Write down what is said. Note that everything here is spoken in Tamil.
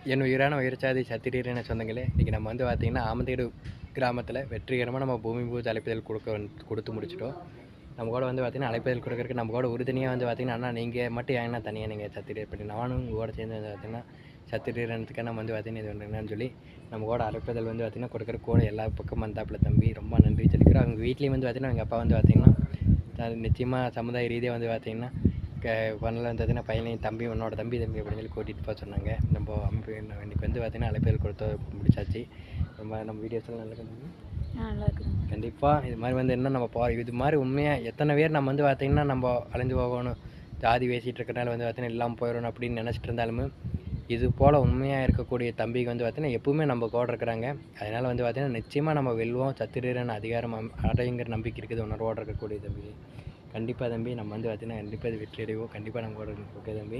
என் உயிரான உயிர்ச்சாதி சத்திரியரின சொந்தங்களே, இன்றைக்கி நம்ம வந்து பார்த்திங்கன்னா ஆமந்தேடு கிராமத்தில் வெற்றிகரமாக நம்ம பூமி பூஜை அழைப்பிதழ் கொடுத்து முடிச்சிட்டோம். நம்ம கூட வந்து பார்த்திங்கன்னா அழைப்பிதழ் கொடுக்கறதுக்கு நம்ம கூட உறுதுணையாக வந்து பார்த்திங்கன்னா, அண்ணா நீங்கள் மட்டும் ஏன்னா தனியாக நீங்கள் சத்திரியர் பண்ணி நானும் உங்கள் கூட சேர்ந்து வந்து பார்த்திங்கன்னா சத்திரியனத்துக்கு நம்ம வந்து பார்த்திங்கன்னா இது என்னன்னு சொல்லி நம்ம கூட அழைப்பிதழ் வந்து பார்த்திங்கன்னா கொடுக்குற கூட எல்லா பக்கம் வந்தாப்புல தம்பி ரொம்ப நன்றி சொல்லிக்கிறோம். அவங்க வீட்லேயும் வந்து பார்த்திங்கன்னா எங்கள் அப்பா வந்து பார்த்திங்கன்னா நிச்சயமாக சமுதாய ரீதியாக வந்து பார்த்திங்கன்னா பண்ணல வந்து பார்த்தீங்கன்னா பையனையும் தம்பி உன்னோட தம்பி அப்படின்னு சொல்லி கூட்டிகிட்டு போக சொன்னாங்க. நம்ம அமைப்பு இன்றைக்கி வந்து பார்த்திங்கன்னா அழைப்பிதழ் கொடுத்து முடிச்சாச்சு. நம்ம வீடியோஸ்லாம் நல்லா இருக்குது. கண்டிப்பாக இது மாதிரி வந்து என்ன நம்ம இது மாதிரி உண்மையாக எத்தனை பேர் நம்ம வந்து பார்த்திங்கன்னா நம்ம அலைஞ்சு போகணும், ஜாதி பேசிகிட்டு இருக்கனால வந்து பார்த்திங்கன்னா இல்லாமல் போயிடணும் அப்படின்னு நினச்சிட்டு இருந்தாலுமே இது போல் உண்மையாக இருக்கக்கூடிய தம்பிக்கு வந்து பார்த்திங்கன்னா எப்பவுமே நம்ம கூட இருக்கிறாங்க. அதனால் வந்து பார்த்திங்கன்னா நிச்சயமாக நம்ம வெல்வோம், சத்திரியரான அதிகாரம் அடையுங்கிற நம்பிக்கை இருக்குது உணர்வோடு இருக்கக்கூடிய தம்பி. கண்டிப்பாக தம்பி நம்ம வந்து பார்த்திங்கன்னா கண்டிப்பாக இது வெற்றி அடைவோம். கண்டிப்பாக நம்ம கூட ஓகே தம்பி.